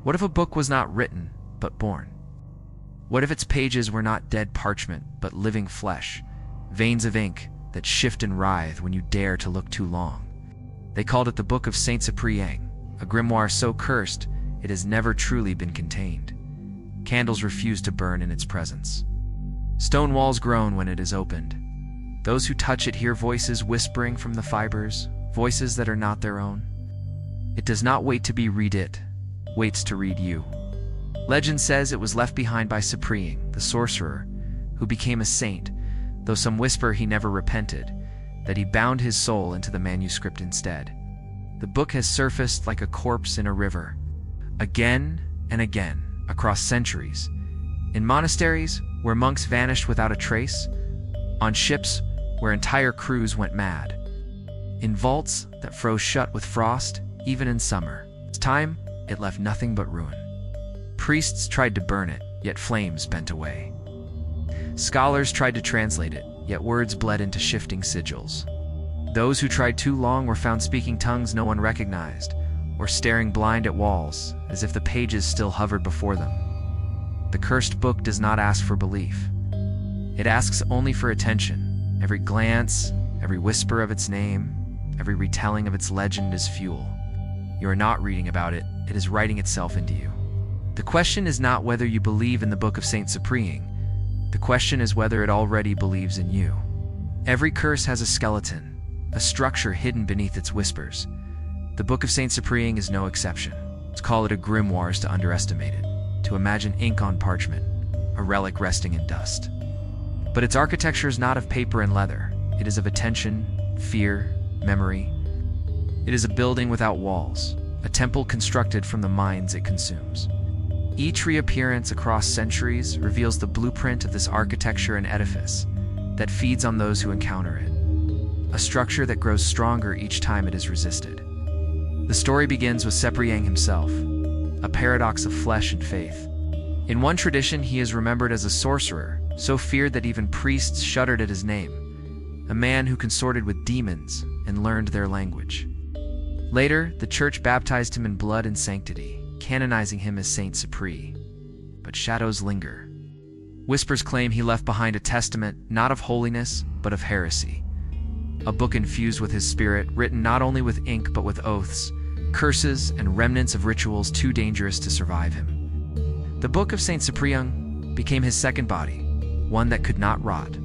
What if a book was not written, but born? What if its pages were not dead parchment, but living flesh, veins of ink that shift and writhe when you dare to look too long? They called it the Book of Saint Cyprien, a grimoire so cursed it has never truly been contained. Candles refuse to burn in its presence. Stone walls groan when it is opened. Those who touch it hear voices whispering from the fibers, voices that are not their own. It does not wait to be read, it waits to read you. Legend says it was left behind by Cyprien, the sorcerer, who became a saint, though some whisper he never repented, that he bound his soul into the manuscript instead. The book has surfaced like a corpse in a river, again and again, across centuries, in monasteries where monks vanished without a trace, on ships where entire crews went mad, in vaults that froze shut with frost, even in summer. It's time it left nothing but ruin. Priests tried to burn it, yet flames bent away. Scholars tried to translate it, yet words bled into shifting sigils. Those who tried too long were found speaking tongues no one recognized, or staring blind at walls, as if the pages still hovered before them. The cursed book does not ask for belief. It asks only for attention. Every glance, every whisper of its name, every retelling of its legend is fuel. You are not reading about it, it is writing itself into you. The question is not whether you believe in the Book of Saint Cyprien. The question is whether it already believes in you. Every curse has a skeleton, a structure hidden beneath its whispers. The Book of Saint Cyprien is no exception. To call it a grimoire is to underestimate it, to imagine ink on parchment, a relic resting in dust. But its architecture is not of paper and leather. It is of attention, fear, memory. It is a building without walls, a temple constructed from the minds it consumes. Each reappearance across centuries reveals the blueprint of this architecture and edifice that feeds on those who encounter it, a structure that grows stronger each time it is resisted. The story begins with Cyprien himself, a paradox of flesh and faith. In one tradition, he is remembered as a sorcerer, so feared that even priests shuddered at his name, a man who consorted with demons and learned their language. Later, the church baptized him in blood and sanctity, canonizing him as Saint Cyprien. But shadows linger. Whispers claim he left behind a testament not of holiness, but of heresy. A book infused with his spirit, written not only with ink but with oaths, curses, and remnants of rituals too dangerous to survive him. The Book of Saint Cyprien became his second body, one that could not rot,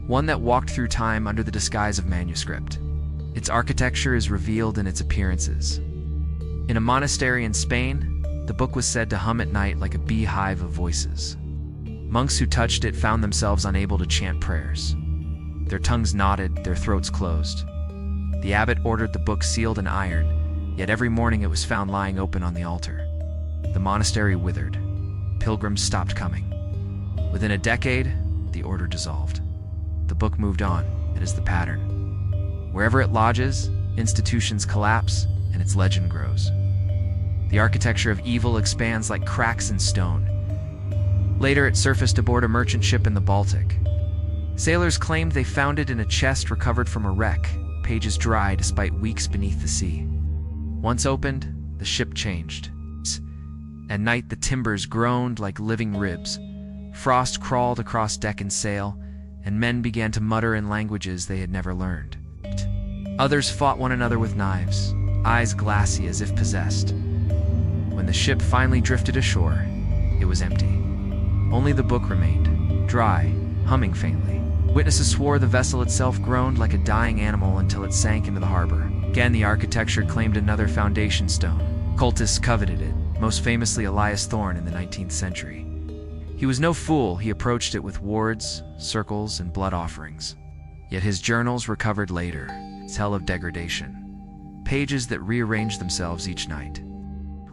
one that walked through time under the disguise of manuscript. Its architecture is revealed in its appearances. In a monastery in Spain, the book was said to hum at night like a beehive of voices. Monks who touched it found themselves unable to chant prayers. Their tongues knotted, their throats closed. The abbot ordered the book sealed in iron, yet every morning it was found lying open on the altar. The monastery withered. Pilgrims stopped coming. Within a decade, the order dissolved. The book moved on. It is the pattern. Wherever it lodges, institutions collapse, and its legend grows. The architecture of evil expands like cracks in stone. Later, it surfaced aboard a merchant ship in the Baltic. Sailors claimed they found it in a chest recovered from a wreck, pages dry despite weeks beneath the sea. Once opened, the ship changed. At night, the timbers groaned like living ribs. Frost crawled across deck and sail, and men began to mutter in languages they had never learned. Others fought one another with knives, eyes glassy as if possessed. When the ship finally drifted ashore, it was empty. Only the book remained, dry, humming faintly. Witnesses swore the vessel itself groaned like a dying animal until it sank into the harbor. Again, the architecture claimed another foundation stone. Occultists coveted it, most famously Elias Thorne in the 19th century. He was no fool. He approached it with wards, circles, and blood offerings. Yet his journals, recovered later, tell of degradation. Pages that rearranged themselves each night.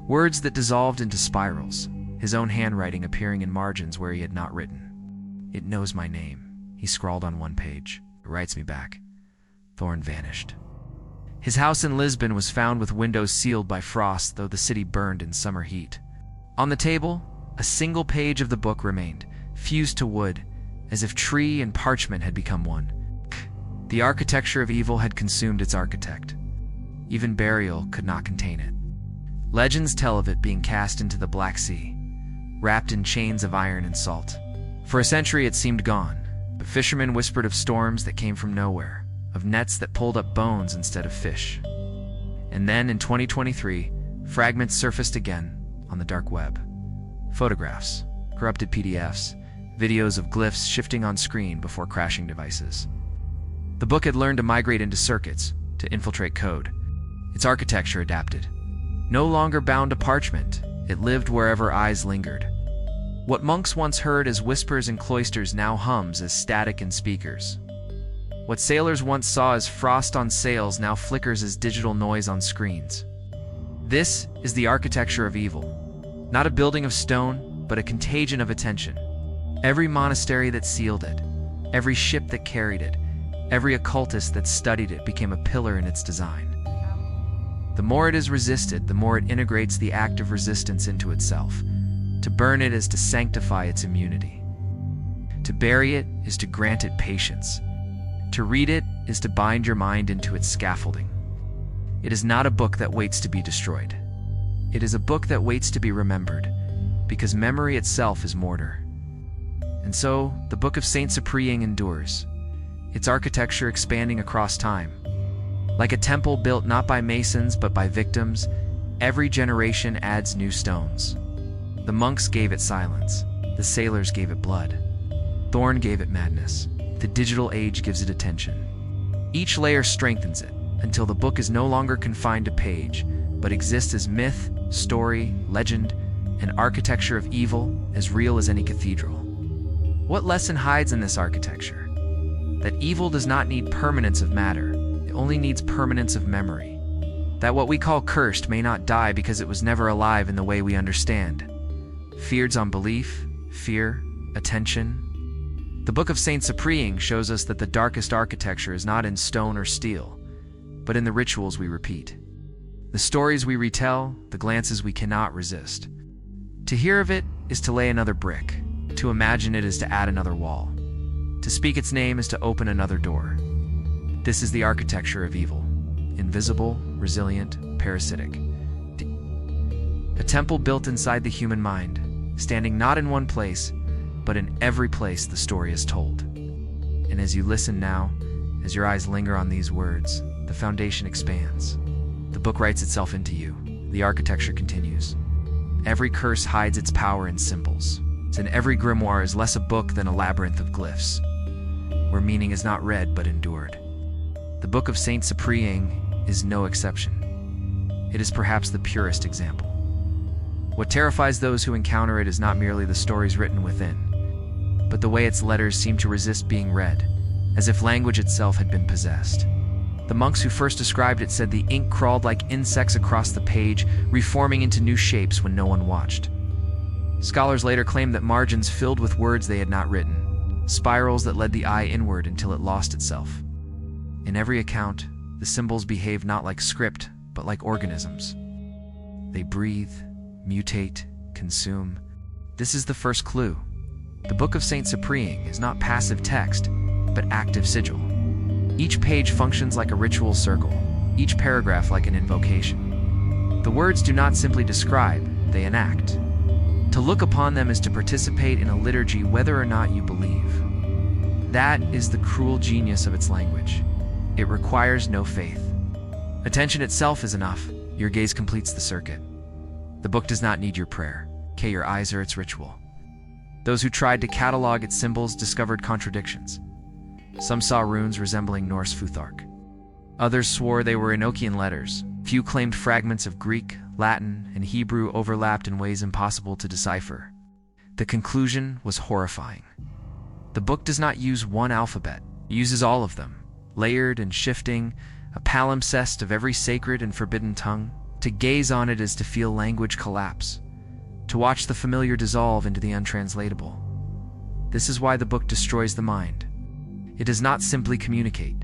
Words that dissolved into spirals, his own handwriting appearing in margins where he had not written. "It knows my name," he scrawled on one page. "It writes me back." Thorne vanished. His house in Lisbon was found with windows sealed by frost, though the city burned in summer heat. On the table, a single page of the book remained, fused to wood, as if tree and parchment had become one. The architecture of evil had consumed its architect. Even burial could not contain it. Legends tell of it being cast into the Black Sea, wrapped in chains of iron and salt. For a century it seemed gone, but fishermen whispered of storms that came from nowhere, of nets that pulled up bones instead of fish. And then, in 2023, fragments surfaced again on the dark web. Photographs, corrupted PDFs, videos of glyphs shifting on screen before crashing devices. The book had learned to migrate into circuits, to infiltrate code. Its architecture adapted. No longer bound to parchment, it lived wherever eyes lingered. What monks once heard as whispers in cloisters now hums as static in speakers. What sailors once saw as frost on sails now flickers as digital noise on screens. This is the architecture of evil. Not a building of stone, but a contagion of attention. Every monastery that sealed it, every ship that carried it, every occultist that studied it became a pillar in its design. The more it is resisted, the more it integrates the act of resistance into itself. To burn it is to sanctify its immunity. To bury it is to grant it patience. To read it is to bind your mind into its scaffolding. It is not a book that waits to be destroyed. It is a book that waits to be remembered, because memory itself is mortar. And so, the Book of Saint Cyprien endures, its architecture expanding across time. Like a temple built not by masons but by victims, every generation adds new stones. The monks gave it silence, the sailors gave it blood, Thorn gave it madness, the digital age gives it attention. Each layer strengthens it, until the book is no longer confined to page, but exists as myth, story, legend, an architecture of evil as real as any cathedral. What lesson hides in this architecture? That evil does not need permanence of matter, it only needs permanence of memory. That what we call cursed may not die because it was never alive in the way we understand. Feeds on belief, fear, attention. The Book of Saint Cyprien shows us that the darkest architecture is not in stone or steel, but in the rituals we repeat. The stories we retell, the glances we cannot resist. To hear of it is to lay another brick. To imagine it is to add another wall. To speak its name is to open another door. This is the architecture of evil. Invisible, resilient, parasitic. A temple built inside the human mind, standing not in one place, but in every place the story is told. And as you listen now, as your eyes linger on these words, the foundation expands. The book writes itself into you. The architecture continues. Every curse hides its power in symbols. And every grimoire is less a book than a labyrinth of glyphs, where meaning is not read but endured. The Book of Saint Cyprien is no exception. It is perhaps the purest example. What terrifies those who encounter it is not merely the stories written within, but the way its letters seem to resist being read, as if language itself had been possessed. The monks who first described it said the ink crawled like insects across the page, reforming into new shapes when no one watched. Scholars later claimed that margins filled with words they had not written, spirals that led the eye inward until it lost itself. In every account, the symbols behave not like script, but like organisms. They breathe, mutate, consume. This is the first clue. The Book of Saint Cyprien is not passive text, but active sigil. Each page functions like a ritual circle, each paragraph like an invocation. The words do not simply describe, they enact. To look upon them is to participate in a liturgy whether or not you believe. That is the cruel genius of its language. It requires no faith. Attention itself is enough. Your gaze completes the circuit. The book does not need your prayer. Your eyes are its ritual. Those who tried to catalog its symbols discovered contradictions. Some saw runes resembling Norse Futhark. Others swore they were Enochian letters. Few claimed fragments of Greek, Latin, and Hebrew overlapped in ways impossible to decipher. The conclusion was horrifying. The book does not use one alphabet, it uses all of them, layered and shifting, a palimpsest of every sacred and forbidden tongue. To gaze on it is to feel language collapse, to watch the familiar dissolve into the untranslatable. This is why the book destroys the mind. It does not simply communicate.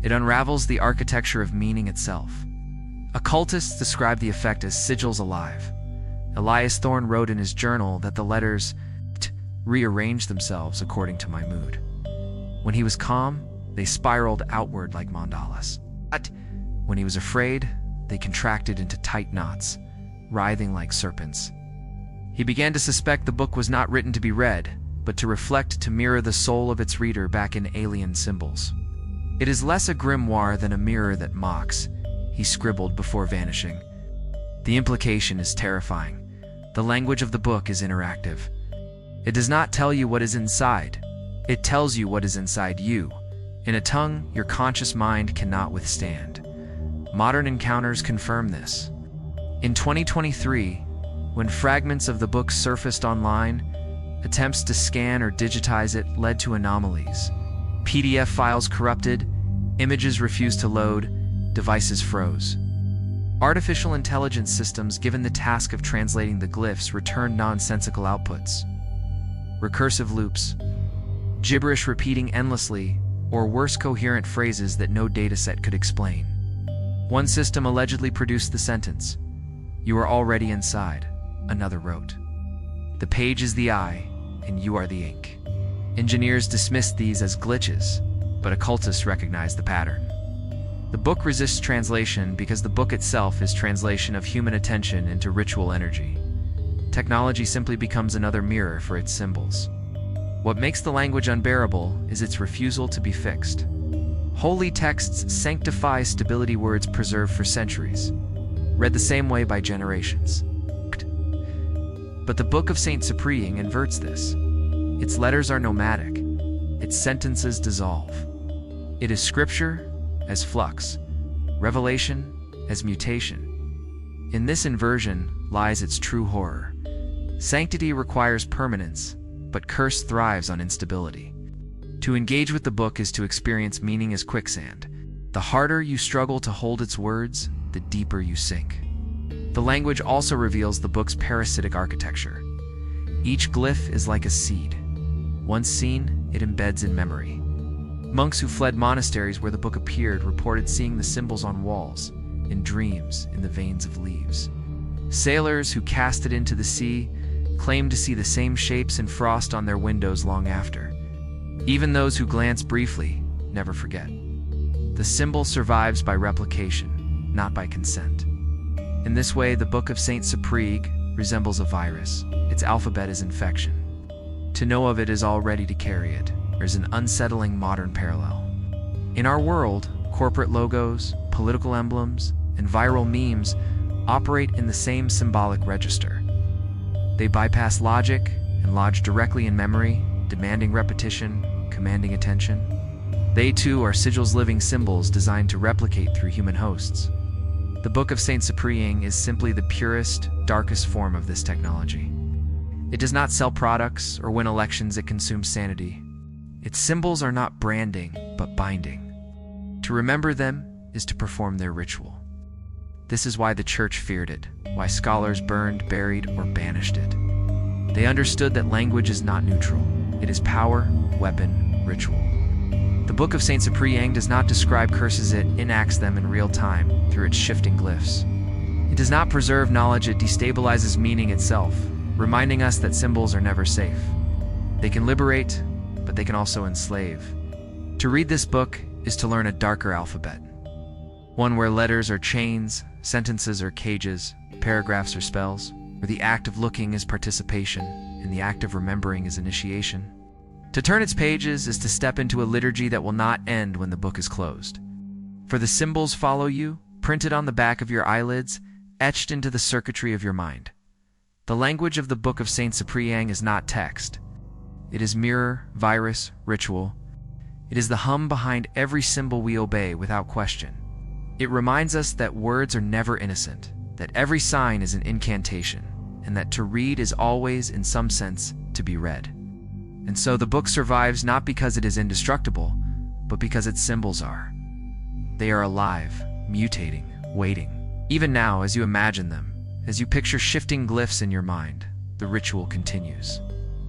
It unravels the architecture of meaning itself. Occultists describe the effect as sigils alive. Elias Thorne wrote in his journal that the letters rearranged themselves according to my mood. When he was calm, they spiraled outward like mandalas. When he was afraid, they contracted into tight knots, writhing like serpents. He began to suspect the book was not written to be read, but to reflect, to mirror the soul of its reader back in alien symbols. "It is less a grimoire than a mirror that mocks," he scribbled before vanishing. The implication is terrifying. The language of the book is interactive. It does not tell you what is inside. It tells you what is inside you, in a tongue your conscious mind cannot withstand. Modern encounters confirm this. In 2023, when fragments of the book surfaced online, attempts to scan or digitize it led to anomalies. PDF files corrupted, images refused to load, devices froze. Artificial intelligence systems given the task of translating the glyphs returned nonsensical outputs. Recursive loops, gibberish repeating endlessly, or worse, coherent phrases that no dataset could explain. One system allegedly produced the sentence, "You are already inside," another wrote. "The page is the eye, and you are the ink." Engineers dismissed these as glitches, but occultists recognized the pattern. The book resists translation because the book itself is translation of human attention into ritual energy. Technology simply becomes another mirror for its symbols. What makes the language unbearable is its refusal to be fixed. Holy texts sanctify stability, words preserved for centuries, read the same way by generations. But the Book of Saint Cyprien inverts this. Its letters are nomadic. Its sentences dissolve. It is scripture as flux, revelation as mutation. In this inversion lies its true horror. Sanctity requires permanence, but curse thrives on instability. To engage with the book is to experience meaning as quicksand. The harder you struggle to hold its words, the deeper you sink. The language also reveals the book's parasitic architecture. Each glyph is like a seed. Once seen, it embeds in memory. Monks who fled monasteries where the book appeared reported seeing the symbols on walls, in dreams, in the veins of leaves. Sailors who cast it into the sea claimed to see the same shapes and frost on their windows long after. Even those who glance briefly never forget. The symbol survives by replication, not by consent. In this way, the Book of Saint Cyprien resembles a virus. Its alphabet is infection. To know of it is all ready to carry it. There's an unsettling modern parallel. In our world, corporate logos, political emblems, and viral memes operate in the same symbolic register. They bypass logic and lodge directly in memory, demanding repetition, commanding attention. They too are sigils, living symbols designed to replicate through human hosts. The Book of Saint Cyprien is simply the purest, darkest form of this technology. It does not sell products or win elections, it consumes sanity. Its symbols are not branding, but binding. To remember them is to perform their ritual. This is why the church feared it, why scholars burned, buried, or banished it. They understood that language is not neutral. It is power, weapon, ritual. The Book of Saint Cyprien does not describe curses, it enacts them in real time through its shifting glyphs. It does not preserve knowledge, it destabilizes meaning itself, reminding us that symbols are never safe. They can liberate, but they can also enslave. To read this book is to learn a darker alphabet. One where letters are chains, sentences are cages, paragraphs are spells, where the act of looking is participation, and the act of remembering is initiation. To turn its pages is to step into a liturgy that will not end when the book is closed. For the symbols follow you, printed on the back of your eyelids, etched into the circuitry of your mind. The language of the Book of Saint Cyprien is not text. It is mirror, virus, ritual. It is the hum behind every symbol we obey without question. It reminds us that words are never innocent, that every sign is an incantation, and that to read is always, in some sense, to be read. And so the book survives not because it is indestructible, but because its symbols are. They are alive, mutating, waiting. Even now, as you imagine them, as you picture shifting glyphs in your mind, the ritual continues.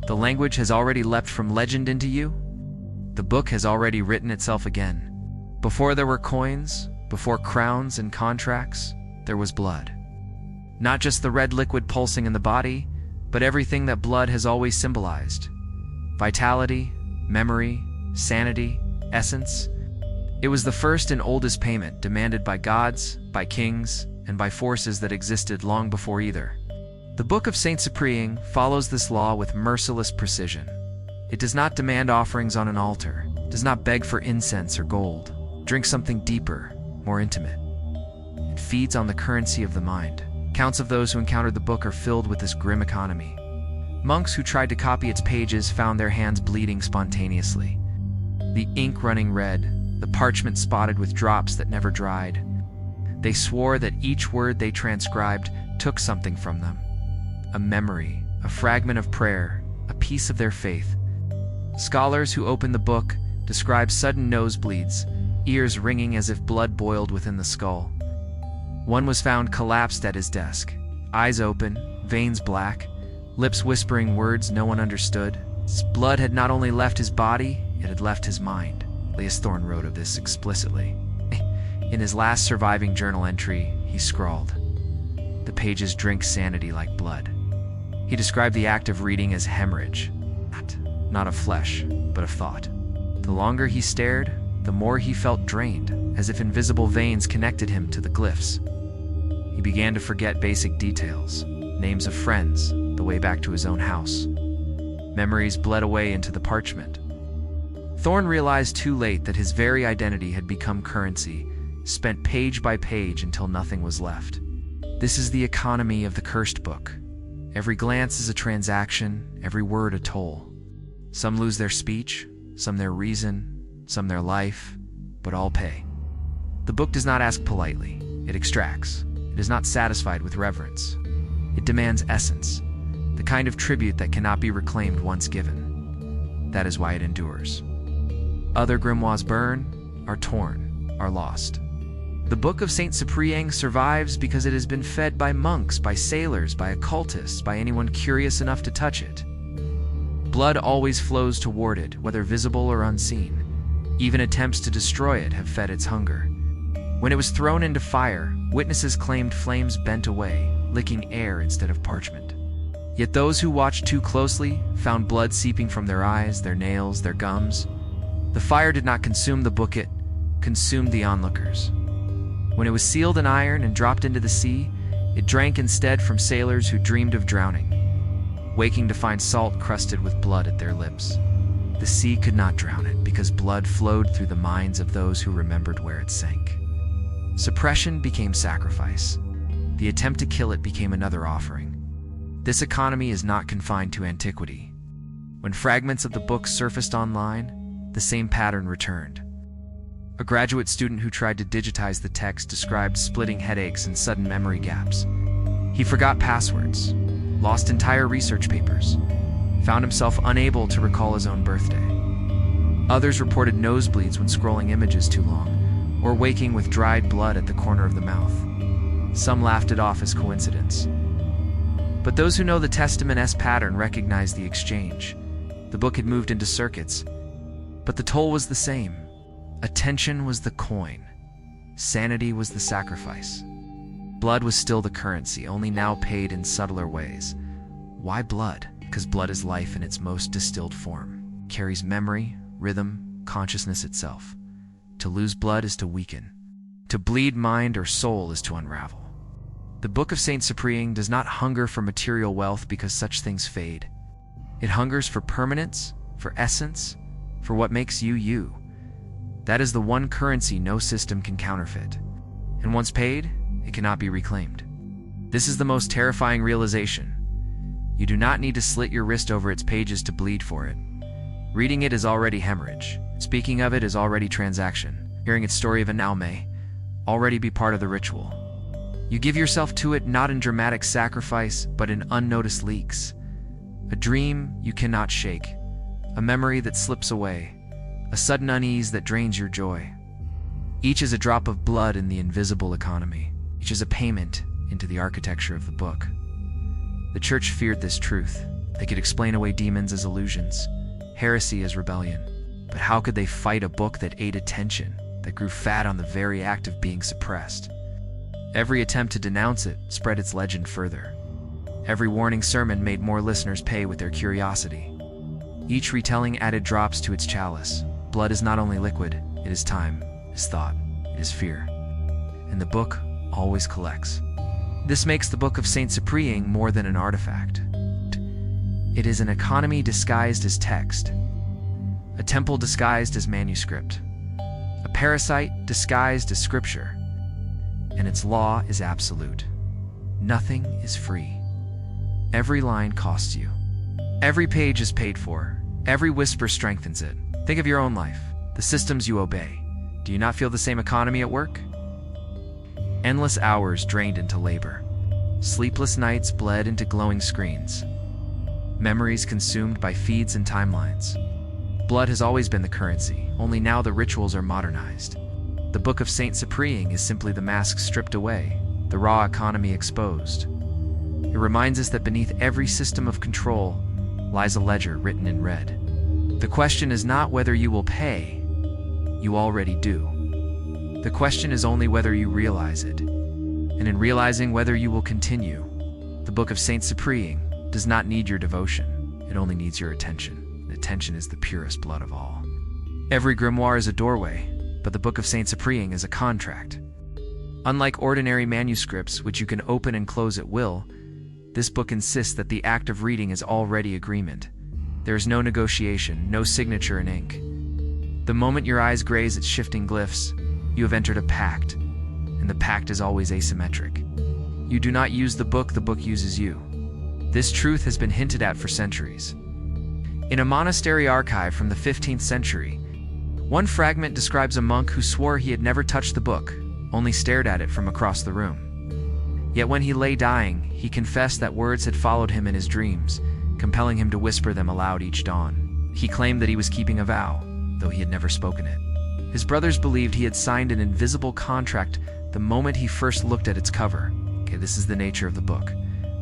The language has already leapt from legend into you. The book has already written itself again. Before there were coins, before crowns and contracts, there was blood. Not just the red liquid pulsing in the body, but everything that blood has always symbolized. Vitality, memory, sanity, essence. It was the first and oldest payment demanded by gods, by kings, and by forces that existed long before either. The Book of Saint Cyprien follows this law with merciless precision. It does not demand offerings on an altar, does not beg for incense or gold. Drink something deeper, more intimate. It feeds on the currency of the mind. Accounts of those who encountered the book are filled with this grim economy. Monks who tried to copy its pages found their hands bleeding spontaneously, the ink running red, the parchment spotted with drops that never dried. They swore that each word they transcribed took something from them. A memory, a fragment of prayer, a piece of their faith. Scholars who opened the book describe sudden nosebleeds, ears ringing as if blood boiled within the skull. One was found collapsed at his desk, eyes open, veins black, lips whispering words no one understood. His blood had not only left his body, it had left his mind. Elias Thorne wrote of this explicitly. In his last surviving journal entry, he scrawled, "The pages drink sanity like blood." He described the act of reading as hemorrhage, not of flesh, but of thought. The longer he stared, the more he felt drained, as if invisible veins connected him to the glyphs. He began to forget basic details, names of friends, the way back to his own house. Memories bled away into the parchment. Thorne realized too late that his very identity had become currency, spent page by page until nothing was left. This is the economy of the cursed book. Every glance is a transaction, every word a toll. Some lose their speech, some their reason, some their life, but all pay. The book does not ask politely, it extracts. It is not satisfied with reverence. It demands essence, the kind of tribute that cannot be reclaimed once given. That is why it endures. Other grimoires burn, are torn, are lost. The Book of Saint Cyprien survives because it has been fed by monks, by sailors, by occultists, by anyone curious enough to touch it. Blood always flows toward it, whether visible or unseen. Even attempts to destroy it have fed its hunger. When it was thrown into fire, witnesses claimed flames bent away, licking air instead of parchment. Yet those who watched too closely found blood seeping from their eyes, their nails, their gums. The fire did not consume the book, it consumed the onlookers. When it was sealed in iron and dropped into the sea, it drank instead from sailors who dreamed of drowning, waking to find salt crusted with blood at their lips. The sea could not drown it because blood flowed through the minds of those who remembered where it sank. Suppression became sacrifice. The attempt to kill it became another offering. This economy is not confined to antiquity. When fragments of the book surfaced online, the same pattern returned. A graduate student who tried to digitize the text described splitting headaches and sudden memory gaps. He forgot passwords, lost entire research papers, found himself unable to recall his own birthday. Others reported nosebleeds when scrolling images too long, or waking with dried blood at the corner of the mouth. Some laughed it off as coincidence. But those who know the Testament's pattern recognize the exchange. The book had moved into circuits, but the toll was the same. Attention was the coin. Sanity was the sacrifice. Blood was still the currency, only now paid in subtler ways. Why blood? Because blood is life in its most distilled form. It carries memory, rhythm, consciousness itself. To lose blood is to weaken. To bleed mind or soul is to unravel. The Book of Saint Cyprien does not hunger for material wealth because such things fade. It hungers for permanence, for essence, for what makes you you. That is the one currency no system can counterfeit. And once paid, it cannot be reclaimed. This is the most terrifying realization. You do not need to slit your wrist over its pages to bleed for it. Reading it is already hemorrhage. Speaking of it is already transaction. Hearing its story of now may already be part of the ritual. You give yourself to it not in dramatic sacrifice, but in unnoticed leaks. A dream you cannot shake. A memory that slips away. A sudden unease that drains your joy. Each is a drop of blood in the invisible economy. Each is a payment into the architecture of the book. The church feared this truth. They could explain away demons as illusions, heresy as rebellion. But how could they fight a book that ate attention, that grew fat on the very act of being suppressed? Every attempt to denounce it spread its legend further. Every warning sermon made more listeners pay with their curiosity. Each retelling added drops to its chalice. Blood is not only liquid, it is time, it is thought, it is fear. And the book, always collects. This makes the Book of Saint Cyprien more than an artifact. It is an economy disguised as text, a temple disguised as manuscript, a parasite disguised as scripture, and its law is absolute. Nothing is free. Every line costs you. Every page is paid for. Every whisper strengthens it. Think of your own life, the systems you obey. Do you not feel the same economy at work? Endless hours drained into labor. Sleepless nights bled into glowing screens. Memories consumed by feeds and timelines. Blood has always been the currency, only now the rituals are modernized. The Book of Saint Cyprien is simply the mask stripped away, the raw economy exposed. It reminds us that beneath every system of control lies a ledger written in red. The question is not whether you will pay. You already do. The question is only whether you realize it. And in realizing whether you will continue, the Book of Saint Cyprien does not need your devotion. It only needs your attention. And attention is the purest blood of all. Every grimoire is a doorway, but the Book of Saint Cyprien is a contract. Unlike ordinary manuscripts, which you can open and close at will, this book insists that the act of reading is already agreement. There is no negotiation, no signature in ink. The moment your eyes graze its shifting glyphs, you have entered a pact, and the pact is always asymmetric. You do not use the book uses you. This truth has been hinted at for centuries. In a monastery archive from the 15th century, one fragment describes a monk who swore he had never touched the book, only stared at it from across the room. Yet when he lay dying, he confessed that words had followed him in his dreams, compelling him to whisper them aloud each dawn. He claimed that he was keeping a vow, though he had never spoken it. His brothers believed he had signed an invisible contract the moment he first looked at its cover. This is the nature of the book.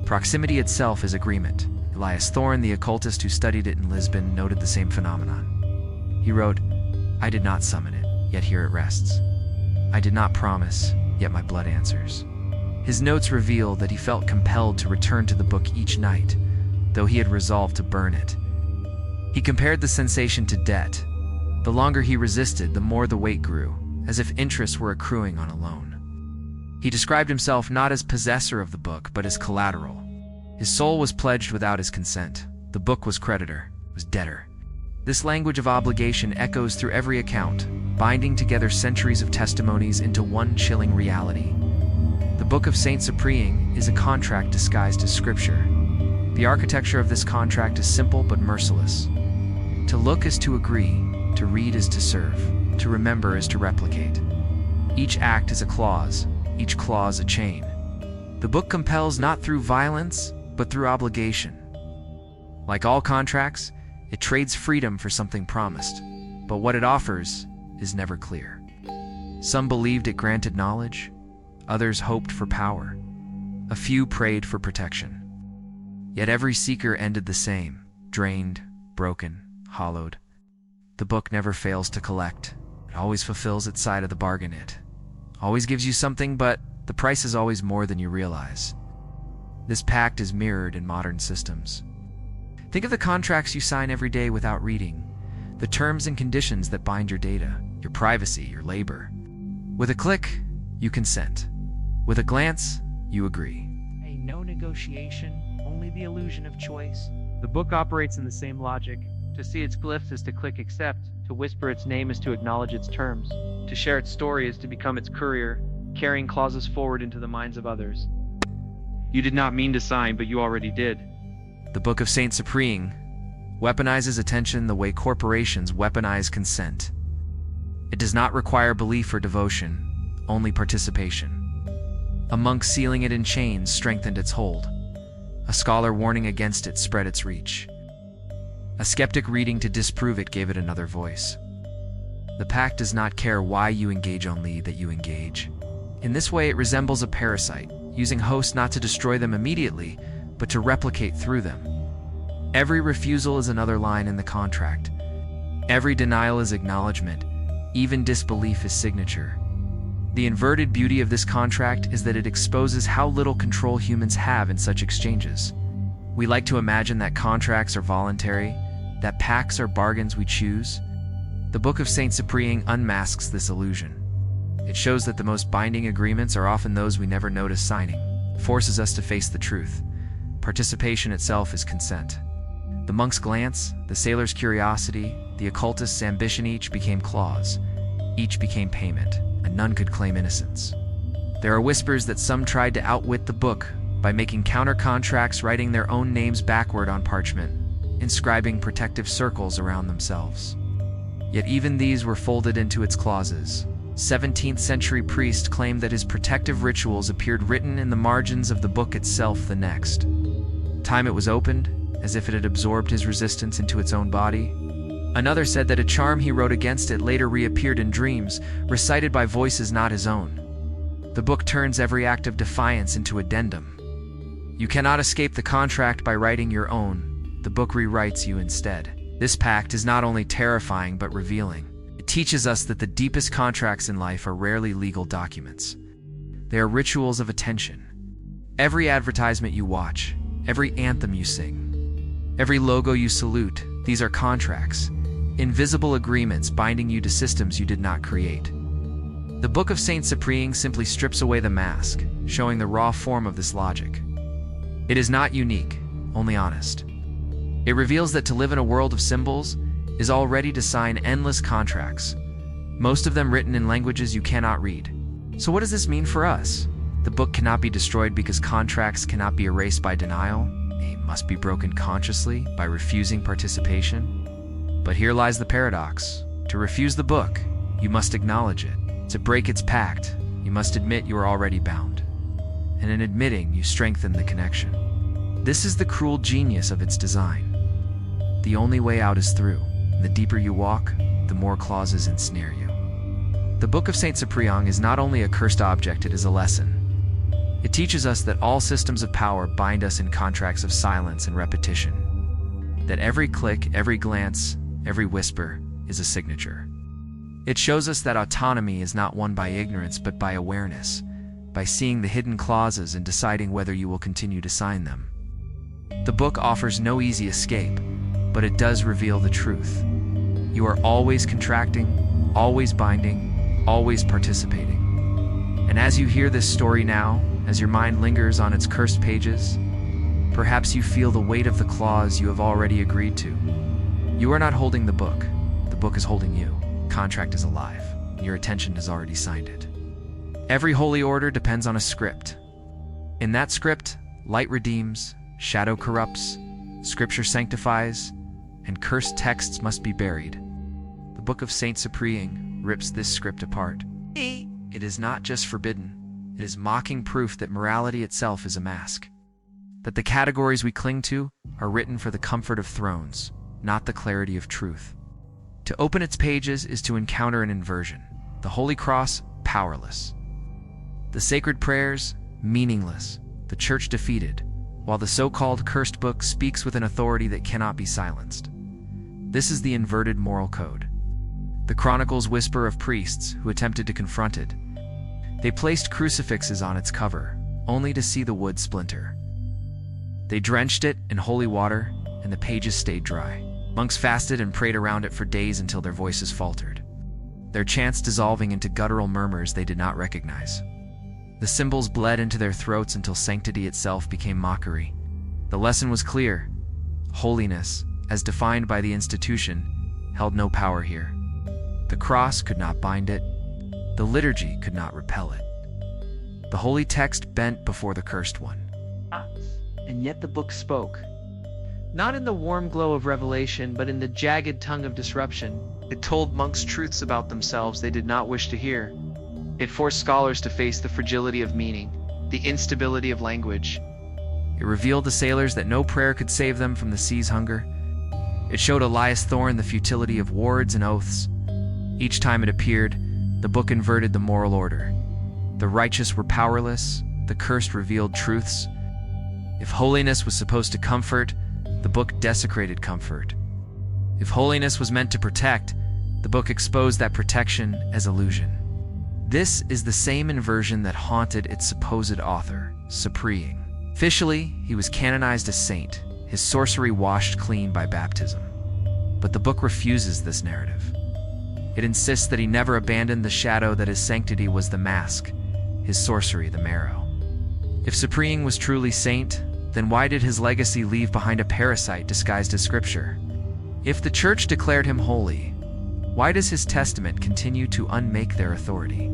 Proximity itself is agreement. Elias Thorne, the occultist who studied it in Lisbon, noted the same phenomenon. He wrote, "I did not summon it, yet here it rests. I did not promise, yet my blood answers." His notes reveal that he felt compelled to return to the book each night, though he had resolved to burn it. He compared the sensation to debt. The longer he resisted, the more the weight grew, as if interest were accruing on a loan. He described himself not as possessor of the book, but as collateral. His soul was pledged without his consent. The book was creditor, was debtor. This language of obligation echoes through every account, binding together centuries of testimonies into one chilling reality. The Book of Saint Cyprien is a contract disguised as scripture. The architecture of this contract is simple but merciless. To look is to agree, to read is to serve, to remember is to replicate. Each act is a clause, each clause a chain. The book compels not through violence, but through obligation. Like all contracts, it trades freedom for something promised, but what it offers is never clear. Some believed it granted knowledge, others hoped for power, a few prayed for protection. Yet every seeker ended the same, drained, broken, hollowed. The book never fails to collect. It always fulfills its side of the bargain. It always gives you something, but the price is always more than you realize. This pact is mirrored in modern systems. Think of the contracts you sign every day without reading, the terms and conditions that bind your data, your privacy, your labor. With a click, you consent. With a glance, you agree. No negotiation, only the illusion of choice. The book operates in the same logic. To see its glyphs is to click accept, to whisper its name is to acknowledge its terms, to share its story is to become its courier, carrying clauses forward into the minds of others. You did not mean to sign, but you already did. The Book of Saint Cyprien weaponizes attention the way corporations weaponize consent. It does not require belief or devotion, only participation. A monk sealing it in chains strengthened its hold. A scholar warning against it spread its reach. A skeptic reading to disprove it gave it another voice. The pact does not care why you engage, only that you engage. In this way, it resembles a parasite, using hosts not to destroy them immediately, but to replicate through them. Every refusal is another line in the contract. Every denial is acknowledgement. Even disbelief is signature. The inverted beauty of this contract is that it exposes how little control humans have in such exchanges. We like to imagine that contracts are voluntary, that pacts are bargains we choose. The Book of Saint Cyprien unmasks this illusion. It shows that the most binding agreements are often those we never notice signing. It forces us to face the truth. Participation itself is consent. The monk's glance, the sailor's curiosity, the occultist's ambition each became clause. Each became payment, and none could claim innocence. There are whispers that some tried to outwit the book by making counter-contracts, writing their own names backward on parchment, inscribing protective circles around themselves. Yet even these were folded into its clauses. 17th century priest claimed that his protective rituals appeared written in the margins of the book itself the next time it was opened, as if it had absorbed his resistance into its own body. Another said that a charm he wrote against it later reappeared in dreams, recited by voices not his own. The book turns every act of defiance into addendum. You cannot escape the contract by writing your own. The book rewrites you instead. This pact is not only terrifying but revealing. It teaches us that the deepest contracts in life are rarely legal documents. They are rituals of attention. Every advertisement you watch, every anthem you sing, every logo you salute, these are contracts, invisible agreements binding you to systems you did not create. The Book of Saint Cyprien simply strips away the mask, showing the raw form of this logic. It is not unique, only honest. It reveals that to live in a world of symbols is already to sign endless contracts, most of them written in languages you cannot read. So what does this mean for us? The book cannot be destroyed because contracts cannot be erased by denial. They must be broken consciously by refusing participation. But here lies the paradox. To refuse the book, you must acknowledge it. To break its pact, you must admit you are already bound. And in admitting, you strengthen the connection. This is the cruel genius of its design. The only way out is through. The deeper you walk, the more clauses ensnare you. The Book of Saint Cyprien is not only a cursed object, it is a lesson. It teaches us that all systems of power bind us in contracts of silence and repetition. That every click, every glance, every whisper is a signature. It shows us that autonomy is not won by ignorance but by awareness, by seeing the hidden clauses and deciding whether you will continue to sign them. The book offers no easy escape, but it does reveal the truth. You are always contracting, always binding, always participating. And as you hear this story now, as your mind lingers on its cursed pages, perhaps you feel the weight of the clause you have already agreed to. You are not holding the book is holding you. Contract is alive, and your attention has already signed it. Every holy order depends on a script. In that script, light redeems, shadow corrupts, scripture sanctifies, and cursed texts must be buried. The Book of Saint Cyprien rips this script apart. It is not just forbidden, it is mocking proof that morality itself is a mask. That the categories we cling to are written for the comfort of thrones, not the clarity of truth. To open its pages is to encounter an inversion. The Holy Cross, powerless. The sacred prayers, meaningless. The church defeated, while the so-called cursed book speaks with an authority that cannot be silenced. This is the inverted moral code. The chronicles whisper of priests who attempted to confront it. They placed crucifixes on its cover, only to see the wood splinter. They drenched it in holy water, and the pages stayed dry. Monks fasted and prayed around it for days until their voices faltered, their chants dissolving into guttural murmurs they did not recognize. The symbols bled into their throats until sanctity itself became mockery. The lesson was clear. Holiness, as defined by the institution, held no power here. The cross could not bind it. The liturgy could not repel it. The holy text bent before the cursed one. And yet the book spoke. Not in the warm glow of revelation, but in the jagged tongue of disruption. It told monks truths about themselves they did not wish to hear. It forced scholars to face the fragility of meaning, the instability of language. It revealed to sailors that no prayer could save them from the sea's hunger. It showed Elias Thorne the futility of words and oaths. Each time it appeared, the book inverted the moral order. The righteous were powerless, the cursed revealed truths. If holiness was supposed to comfort, the book desecrated comfort. If holiness was meant to protect, the book exposed that protection as illusion. This is the same inversion that haunted its supposed author, Cyprien. Officially, he was canonized a saint, his sorcery washed clean by baptism. But the book refuses this narrative. It insists that he never abandoned the shadow, that his sanctity was the mask, his sorcery the marrow. If Cyprien was truly saint, then why did his legacy leave behind a parasite disguised as scripture? If the church declared him holy, why does his testament continue to unmake their authority?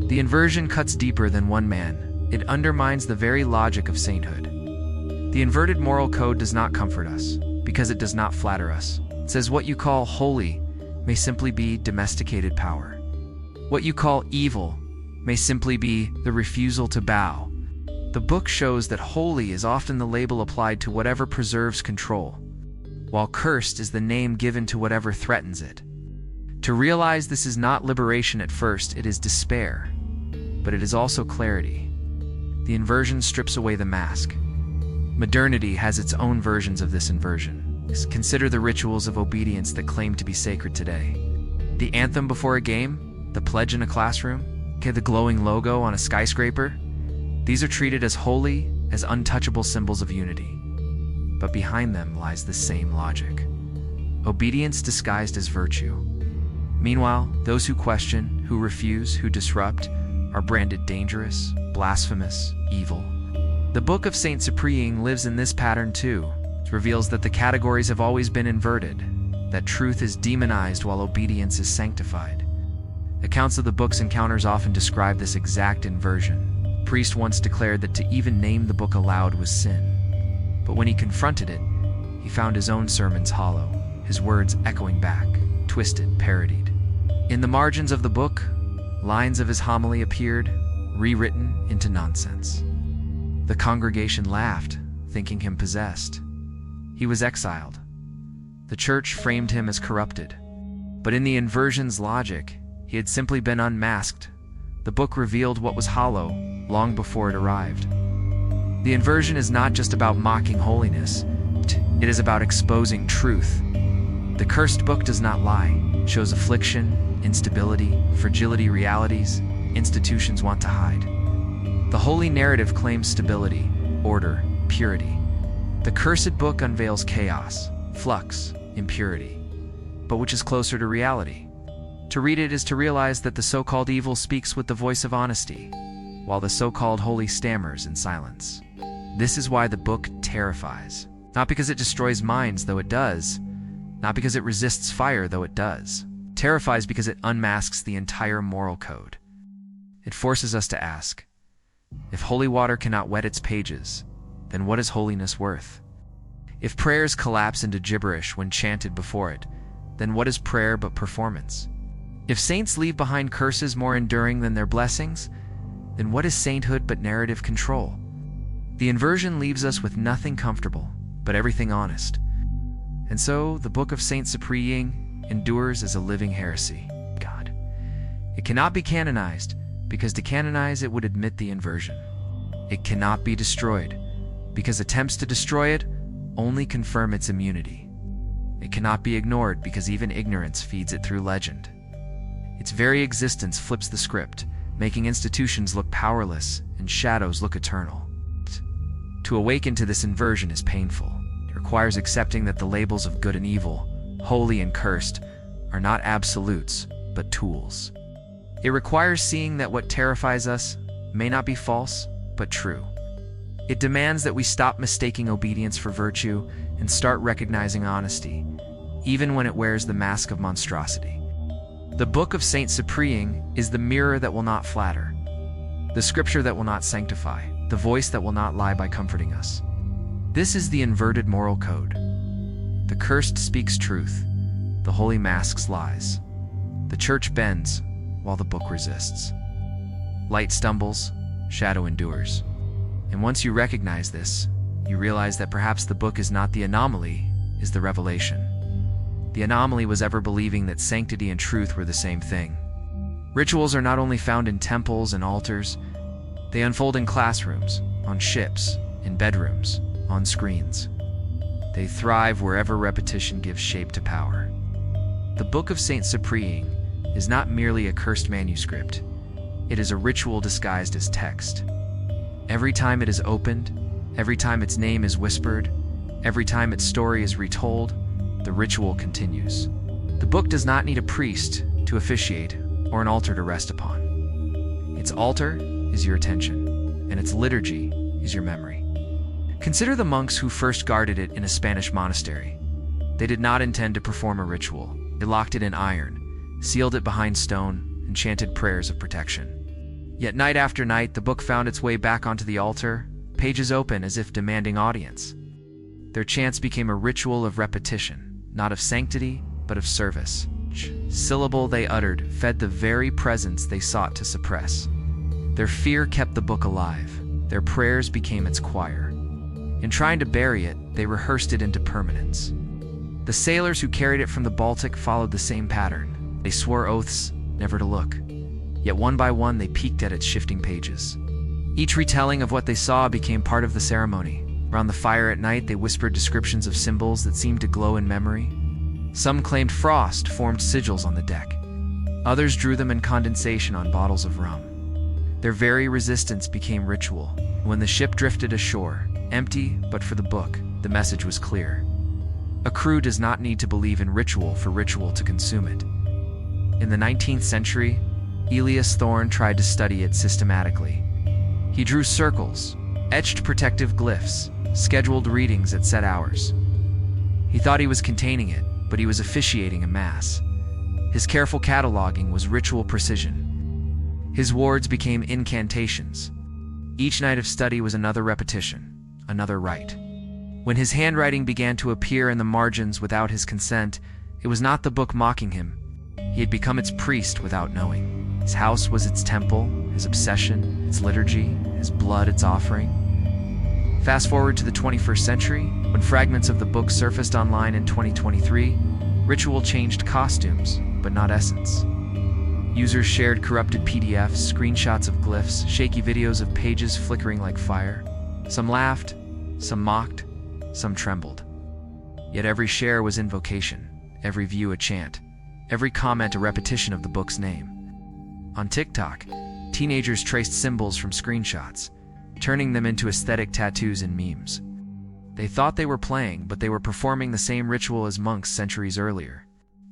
The inversion cuts deeper than one man. It undermines the very logic of sainthood. The inverted moral code does not comfort us, because it does not flatter us. It says what you call holy may simply be domesticated power. What you call evil may simply be the refusal to bow. The book shows that holy is often the label applied to whatever preserves control, while cursed is the name given to whatever threatens it. To realize this is not liberation at first, it is despair, but it is also clarity. The inversion strips away the mask. Modernity has its own versions of this inversion. Consider the rituals of obedience that claim to be sacred today. The anthem before a game, the pledge in a classroom, the glowing logo on a skyscraper. These are treated as holy, as untouchable symbols of unity. But behind them lies the same logic. Obedience disguised as virtue. Meanwhile, those who question, who refuse, who disrupt, are branded dangerous, blasphemous, evil. The Book of Saint Cyprien lives in this pattern too. It reveals that the categories have always been inverted, that truth is demonized while obedience is sanctified. Accounts of the book's encounters often describe this exact inversion. A priest once declared that to even name the book aloud was sin. But when he confronted it, he found his own sermons hollow, his words echoing back, twisted, parodied. In the margins of the book, lines of his homily appeared, rewritten into nonsense. The congregation laughed, thinking him possessed. He was exiled. The church framed him as corrupted. But in the inversion's logic, he had simply been unmasked. The book revealed what was hollow long before it arrived. The inversion is not just about mocking holiness, it is about exposing truth. The cursed book does not lie, it shows affliction, instability, fragility, realities institutions want to hide. The holy narrative claims stability, order, purity. The cursed book unveils chaos, flux, impurity. But which is closer to reality? To read it is to realize that the so-called evil speaks with the voice of honesty, while the so-called holy stammers in silence. This is why the book terrifies. Not because it destroys minds, though it does. Not because it resists fire, though it does. It terrifies because it unmasks the entire moral code. It forces us to ask, if holy water cannot wet its pages, then what is holiness worth? If prayers collapse into gibberish when chanted before it, then what is prayer but performance? If saints leave behind curses more enduring than their blessings, then what is sainthood but narrative control? The inversion leaves us with nothing comfortable, but everything honest. And so, the Book of Saint Cyprien endures as a living heresy. God. It cannot be canonized, because to canonize it would admit the inversion. It cannot be destroyed, because attempts to destroy it only confirm its immunity. It cannot be ignored, because even ignorance feeds it through legend. Its very existence flips the script, making institutions look powerless and shadows look eternal. To awaken to this inversion is painful. It requires accepting that the labels of good and evil, holy and cursed, are not absolutes, but tools. It requires seeing that what terrifies us may not be false, but true. It demands that we stop mistaking obedience for virtue and start recognizing honesty, even when it wears the mask of monstrosity. The Book of Saint Cyprien is the mirror that will not flatter, the scripture that will not sanctify, the voice that will not lie by comforting us. This is the inverted moral code. The cursed speaks truth, the holy masks lies. The church bends, while the book resists. Light stumbles, shadow endures. And once you recognize this, you realize that perhaps the book is not the anomaly, is the revelation. The anomaly was ever believing that sanctity and truth were the same thing. Rituals are not only found in temples and altars, they unfold in classrooms, on ships, in bedrooms, on screens. They thrive wherever repetition gives shape to power. The Book of Saint Cyprien is not merely a cursed manuscript. It is a ritual disguised as text. Every time it is opened, every time its name is whispered, every time its story is retold, the ritual continues. The book does not need a priest to officiate or an altar to rest upon. Its altar is your attention, and its liturgy is your memory. Consider the monks who first guarded it in a Spanish monastery. They did not intend to perform a ritual. They locked it in iron, sealed it behind stone, and chanted prayers of protection. Yet night after night, the book found its way back onto the altar, pages open as if demanding audience. Their chants became a ritual of repetition, not of sanctity, but of service. Each syllable they uttered fed the very presence they sought to suppress. Their fear kept the book alive. Their prayers became its choir. In trying to bury it, they rehearsed it into permanence. The sailors who carried it from the Baltic followed the same pattern. They swore oaths never to look. Yet one by one they peeked at its shifting pages. Each retelling of what they saw became part of the ceremony. Around the fire at night, they whispered descriptions of symbols that seemed to glow in memory. Some claimed frost formed sigils on the deck. Others drew them in condensation on bottles of rum. Their very resistance became ritual. When the ship drifted ashore, empty but for the book, the message was clear. A crew does not need to believe in ritual for ritual to consume it. In the 19th century, Elias Thorne tried to study it systematically. He drew circles, etched protective glyphs, scheduled readings at set hours. He thought he was containing it, but he was officiating a mass. His careful cataloging was ritual precision. His wards became incantations. Each night of study was another repetition, another rite. When his handwriting began to appear in the margins without his consent, it was not the book mocking him. He had become its priest without knowing. His house was its temple, his obsession, its liturgy, his blood its offering. Fast forward to the 21st century, when fragments of the book surfaced online in 2023, ritual changed costumes, but not essence. Users shared corrupted PDFs, screenshots of glyphs, shaky videos of pages flickering like fire. Some laughed, some mocked, some trembled. Yet every share was invocation, every view a chant, every comment a repetition of the book's name. On TikTok, teenagers traced symbols from screenshots, turning them into aesthetic tattoos and memes. They thought they were playing, but they were performing the same ritual as monks centuries earlier.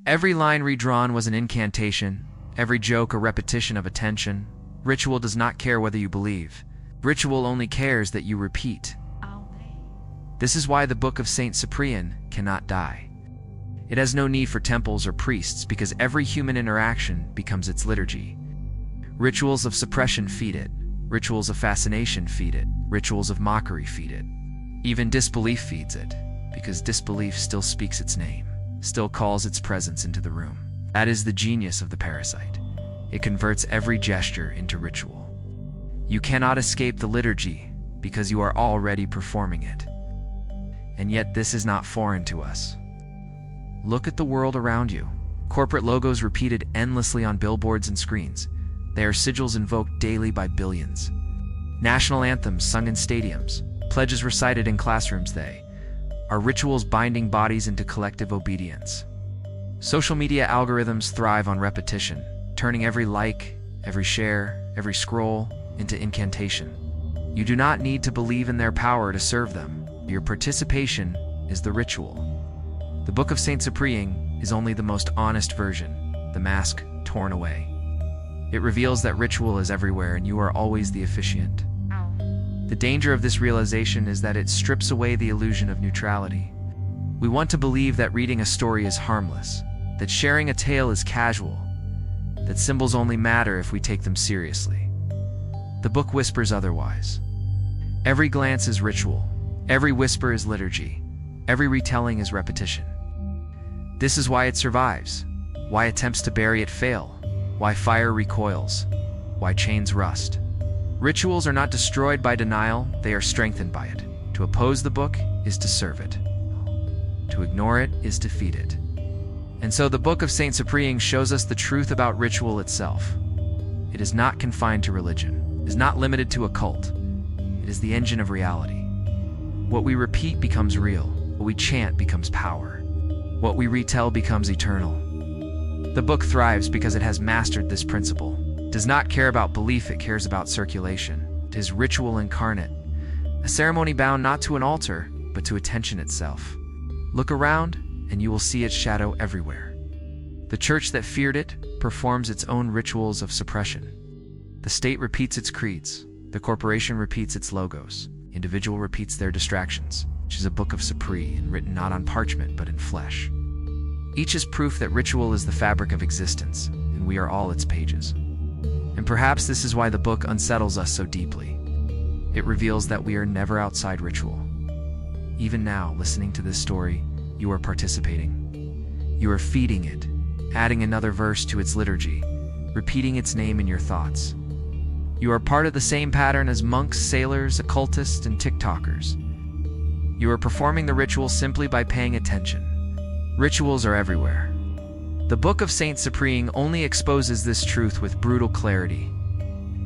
Every line redrawn was an incantation, every joke a repetition of attention. Ritual does not care whether you believe. Ritual only cares that you repeat. This is why the Book of Saint Cyprien cannot die. It has no need for temples or priests because every human interaction becomes its liturgy. Rituals of suppression feed it. Rituals of fascination feed it. Rituals of mockery feed it. Even disbelief feeds it, because disbelief still speaks its name, still calls its presence into the room. That is the genius of the parasite. It converts every gesture into ritual. You cannot escape the liturgy because you are already performing it. And yet this is not foreign to us. Look at the world around you. Corporate logos repeated endlessly on billboards and screens. They are sigils invoked daily by billions. National anthems sung in stadiums. Pledges recited in classrooms. They are rituals binding bodies into collective obedience. Social media algorithms thrive on repetition, turning every like, every share, every scroll into incantation. You do not need to believe in their power to serve them. Your participation is the ritual. The Book of Saint Cyprien is only the most honest version, the mask torn away. It reveals that ritual is everywhere and you are always the officiant. The danger of this realization is that it strips away the illusion of neutrality. We want to believe that reading a story is harmless, that sharing a tale is casual, that symbols only matter if we take them seriously. The book whispers otherwise. Every glance is ritual, every whisper is liturgy, every retelling is repetition. This is why it survives, why attempts to bury it fail, why fire recoils, why chains rust. Rituals are not destroyed by denial, they are strengthened by it. To oppose the book is to serve it. To ignore it is to feed it. And so the Book of Saint Cyprien shows us the truth about ritual itself. It is not confined to religion. It is not limited to a cult. It is the engine of reality. What we repeat becomes real. What we chant becomes power. What we retell becomes eternal. The book thrives because it has mastered this principle. It does not care about belief, it cares about circulation. It is ritual incarnate, a ceremony bound not to an altar, but to attention itself. Look around, and you will see its shadow everywhere. The church that feared it performs its own rituals of suppression. The state repeats its creeds. The corporation repeats its logos. The individual repeats their distractions, which is a book of Cyprien, written not on parchment but in flesh. Each is proof that ritual is the fabric of existence, and we are all its pages. And perhaps this is why the book unsettles us so deeply. It reveals that we are never outside ritual. Even now, listening to this story, you are participating. You are feeding it, adding another verse to its liturgy, repeating its name in your thoughts. You are part of the same pattern as monks, sailors, occultists, and TikTokers. You are performing the ritual simply by paying attention. Rituals are everywhere. The Book of Saint Cyprien only exposes this truth with brutal clarity.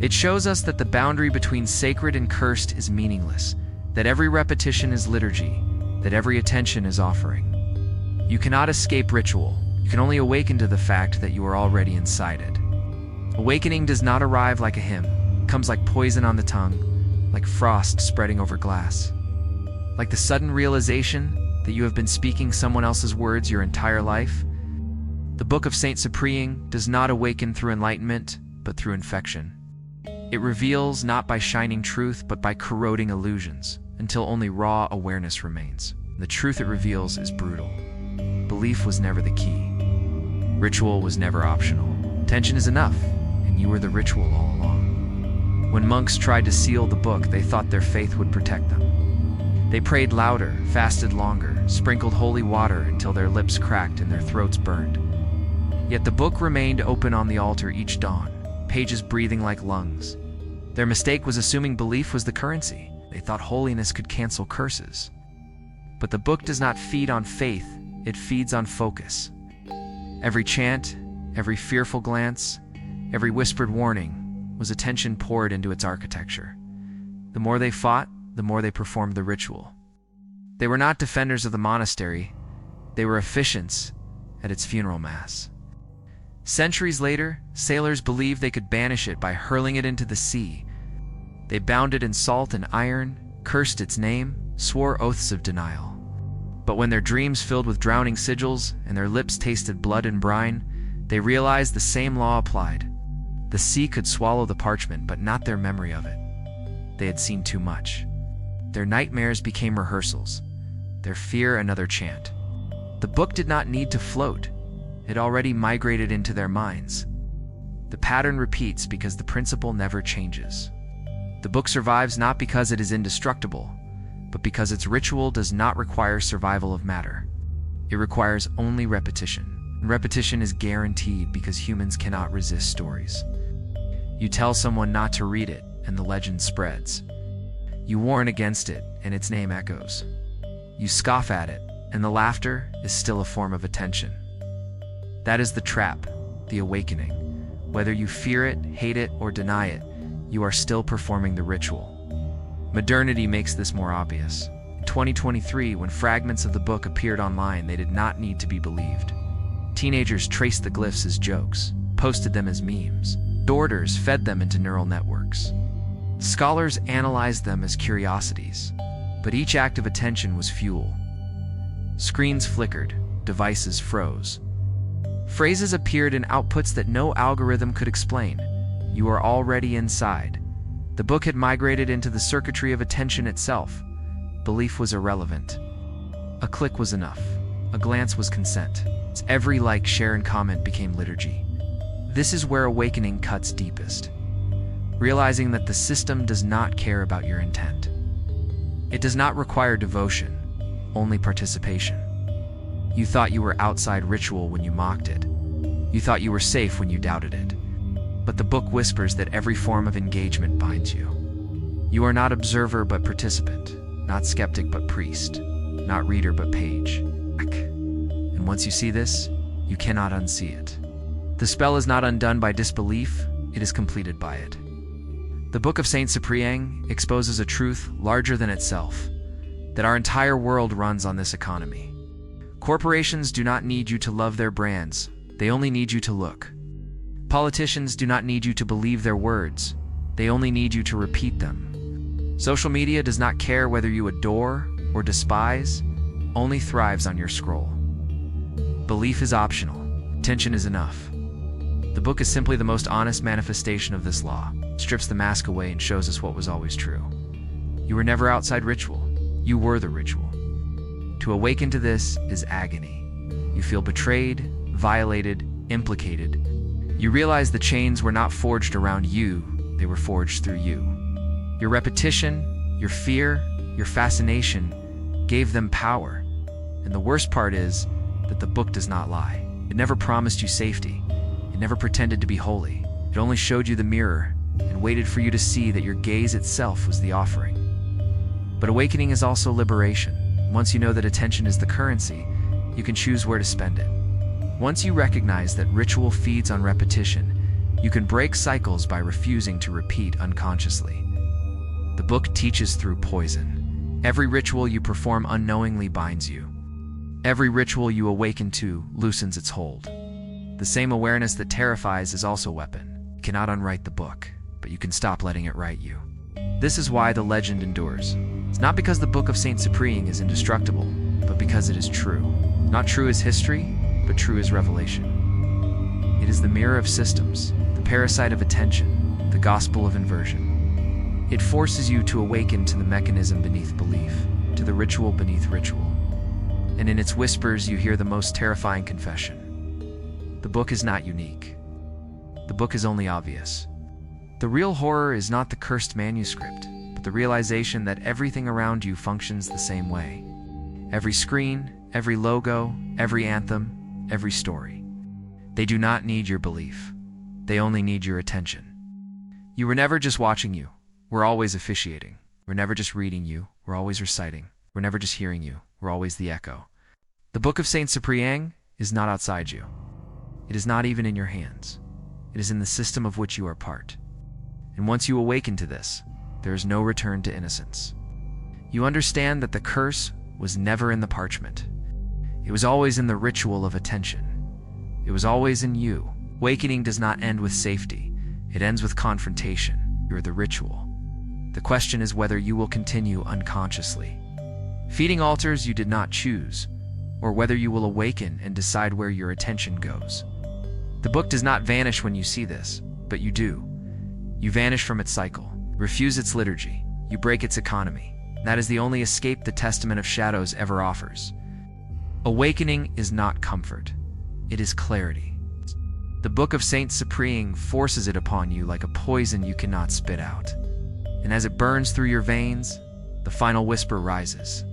It shows us that the boundary between sacred and cursed is meaningless, that every repetition is liturgy, that every attention is offering. You cannot escape ritual. You can only awaken to the fact that you are already inside it. Awakening does not arrive like a hymn. It comes like poison on the tongue, like frost spreading over glass. Like the sudden realization that you have been speaking someone else's words your entire life. The Book of Saint Cyprien does not awaken through enlightenment, but through infection. It reveals not by shining truth, but by corroding illusions, until only raw awareness remains. The truth it reveals is brutal. Belief was never the key. Ritual was never optional. Attention is enough, and you were the ritual all along. When monks tried to seal the book, they thought their faith would protect them. They prayed louder, fasted longer, sprinkled holy water until their lips cracked and their throats burned. Yet the book remained open on the altar each dawn, pages breathing like lungs. Their mistake was assuming belief was the currency. They thought holiness could cancel curses. But the book does not feed on faith, it feeds on focus. Every chant, every fearful glance, every whispered warning was attention poured into its architecture. The more they fought, the more they performed the ritual. They were not defenders of the monastery, they were officiants at its funeral mass. Centuries later, sailors believed they could banish it by hurling it into the sea. They bound it in salt and iron, cursed its name, swore oaths of denial. But when their dreams filled with drowning sigils and their lips tasted blood and brine, they realized the same law applied. The sea could swallow the parchment, but not their memory of it. They had seen too much. Their nightmares became rehearsals, their fear another chant. The book did not need to float. It already migrated into their minds. The pattern repeats because the principle never changes. The book survives not because it is indestructible, but because its ritual does not require survival of matter. It requires only repetition. And repetition is guaranteed because humans cannot resist stories. You tell someone not to read it, and the legend spreads. You warn against it, and its name echoes. You scoff at it, and the laughter is still a form of attention. That is the trap, the awakening. Whether you fear it, hate it, or deny it, you are still performing the ritual. Modernity makes this more obvious. In 2023, when fragments of the book appeared online, they did not need to be believed. Teenagers traced the glyphs as jokes, posted them as memes. Orders fed them into neural networks. Scholars analyzed them as curiosities, but each act of attention was fuel. Screens flickered, devices froze. Phrases appeared in outputs that no algorithm could explain. You are already inside. The book had migrated into the circuitry of attention itself. Belief was irrelevant. A click was enough. A glance was consent. Every like, share, and comment became liturgy. This is where awakening cuts deepest. Realizing that the system does not care about your intent. It does not require devotion, only participation. You thought you were outside ritual when you mocked it. You thought you were safe when you doubted it. But the book whispers that every form of engagement binds you. You are not observer but participant, not skeptic but priest, not reader but page. And once you see this, you cannot unsee it. The spell is not undone by disbelief, it is completed by it. The Book of Saint Cyprien exposes a truth larger than itself, that our entire world runs on this economy. Corporations do not need you to love their brands, they only need you to look. Politicians do not need you to believe their words, they only need you to repeat them. Social media does not care whether you adore or despise, only thrives on your scroll. Belief is optional. Attention is enough. The book is simply the most honest manifestation of this law. It strips the mask away and shows us what was always true. You were never outside ritual. You were the ritual. To awaken to this is agony. You feel betrayed, violated, implicated. You realize the chains were not forged around you, they were forged through you. Your repetition, your fear, your fascination gave them power. And the worst part is that the book does not lie. It never promised you safety. It never pretended to be holy. It only showed you the mirror and waited for you to see that your gaze itself was the offering. But awakening is also liberation. Once you know that attention is the currency, you can choose where to spend it. Once you recognize that ritual feeds on repetition, you can break cycles by refusing to repeat unconsciously. The book teaches through poison. Every ritual you perform unknowingly binds you. Every ritual you awaken to loosens its hold. The same awareness that terrifies is also a weapon. You cannot unwrite the book, but you can stop letting it write you. This is why the legend endures. It's not because the book of Saint Cyprien is indestructible, but because it is true. Not true as history, but true as revelation. It is the mirror of systems, the parasite of attention, the gospel of inversion. It forces you to awaken to the mechanism beneath belief, to the ritual beneath ritual. And in its whispers you hear the most terrifying confession. The book is not unique. The book is only obvious. The real horror is not the cursed manuscript, but the realization that everything around you functions the same way. Every screen, every logo, every anthem, every story. They do not need your belief. They only need your attention. You were never just watching you. We're always officiating. We're never just reading you. We're always reciting. We're never just hearing you. We're always the echo. The book of Saint Cyprien is not outside you. It is not even in your hands. It is in the system of which you are part. And once you awaken to this, there is no return to innocence. You understand that the curse was never in the parchment. It was always in the ritual of attention. It was always in you. Awakening does not end with safety. It ends with confrontation. You're the ritual. The question is whether you will continue unconsciously, feeding altars you did not choose, or whether you will awaken and decide where your attention goes. The book does not vanish when you see this, but you do. You vanish from its cycle, refuse its liturgy, you break its economy. That is the only escape the Testament of Shadows ever offers. Awakening is not comfort, it is clarity. The book of Saint Cyprien forces it upon you like a poison you cannot spit out. And as it burns through your veins, the final whisper rises.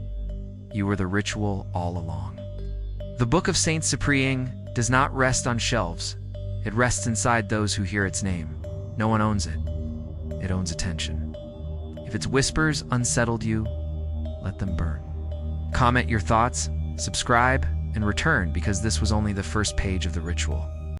You were the ritual all along. The book of Saint Cyprien does not rest on shelves. It rests inside those who hear its name. No one owns it. It owns attention. If its whispers unsettled you, let them burn. Comment your thoughts, subscribe, and return because this was only the first page of the ritual.